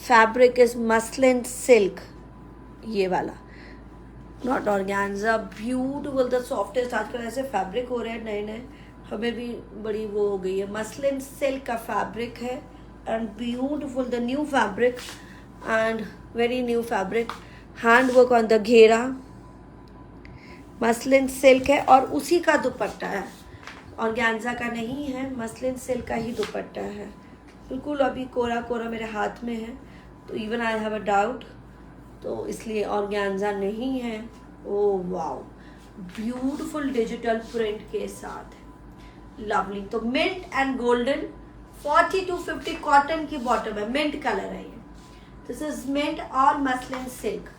fabric is muslin silk, ये वाला, not organza, beautiful the softest. आजकल ऐसे fabric हो रहे हैं नए नए, हमें भी बड़ी वो हो गई है। मसलिन सिल्क का फैब्रिक है and beautiful the new fabric and very new fabric. Hand work on the घेरा, मसलिन सिल्क है और उसी का दुपट्टा है, ऑर्गेन्जा का नहीं है, मसलिन सिल्क का ही दुपट्टा है। बिल्कुल अभी कोरा कोरा मेरे हाथ में है तो even I have a doubt, तो इसलिए ऑर्गेन्जा नहीं है। Oh wow, beautiful digital print के साथ, लवली। तो मिंट एंड गोल्डन 4250 कॉटन की बॉटम है, मिंट कलर है ये। दिस इज मिंट और मसलिन सिल्क,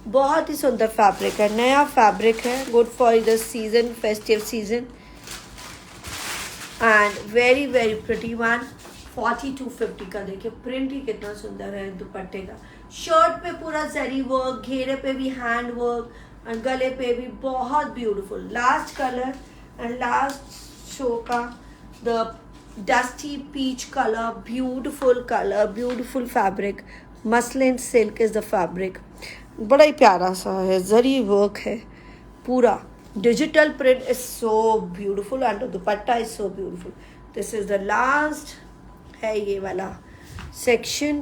बहुत ही सुंदर फैब्रिक है, नया फैब्रिक है, good for the season, festive season and very very pretty one. 4250 का देखिए प्रिंट ही कितना सुंदर है दुपट्टे का। शर्ट पे पूरा जरी वर्क, घेरे पे भी हैंड वर्क और गले पे भी बहुत beautiful. Last colour and last show का the dusty peach colour, beautiful fabric, muslin silk is the fabric, बड़ा ही प्यारा सा है, जरी वर्क है पूरा, digital print is so beautiful and dupatta is so beautiful. This is the last है ये वाला section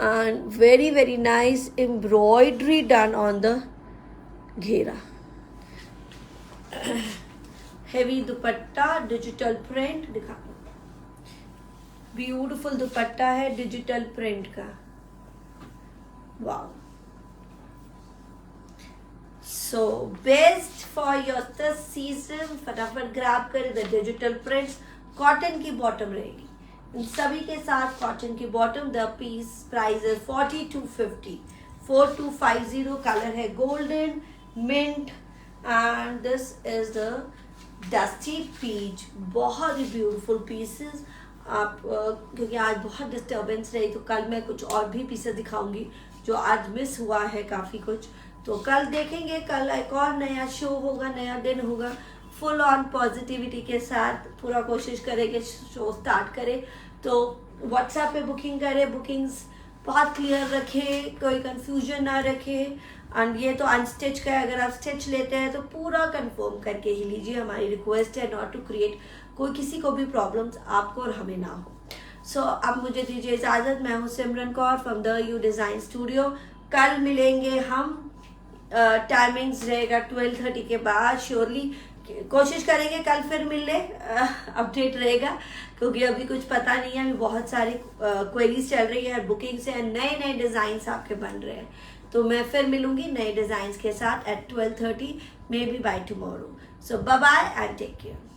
and very very nice embroidery done on the ghera, heavy dupatta, digital print दिखा, ब्यूटीफुल दुपट्टा है डिजिटल प्रिंट का, wow. So best for your this season, फटाफट grab करें the digital prints. Cotton की bottom रहेगी इन सभी के साथ, कॉटन की बॉटम। द पीस प्राइस है 4250, 4250। कलर है golden, mint and this is the dusty peach, बहुत ही ब्यूटीफुल पीसेस। आप क्योंकि आज बहुत डिस्टर्बेंस रही तो कल मैं कुछ और भी पीसेस दिखाऊंगी जो आज मिस हुआ है काफ़ी कुछ, तो कल देखेंगे। कल एक और नया शो होगा, नया दिन होगा, फुल ऑन पॉजिटिविटी के साथ पूरा कोशिश करेंगे शो स्टार्ट करें। तो व्हाट्सएप पे बुकिंग करें, बुकिंग्स बहुत क्लियर रखें, कोई कंफ्यूजन ना रखें। एंड ये तो अनस्टिच का है, अगर आप स्टिच लेते हैं तो पूरा कंफर्म करके ही लीजिए, हमारी रिक्वेस्ट है, नॉट टू क्रिएट कोई किसी को भी प्रॉब्लम्स आपको और हमें ना हो। सो अब मुझे दीजिए इजाज़त, मैं हूँ Simran Kaur from the U design studio. कल मिलेंगे हम, टाइमिंग्स रहेगा 12:30 के बाद, श्योरली कोशिश करेंगे कल फिर मिलने, अपडेट रहेगा क्योंकि अभी कुछ पता नहीं है, अभी बहुत सारी क्वेरीज चल रही है, बुकिंग से नए नए डिज़ाइंस आपके बन रहे हैं। तो मैं फिर मिलूंगी नए डिज़ाइंस के साथ at 12:30, may be bye tomorrow. So bye bye and take care.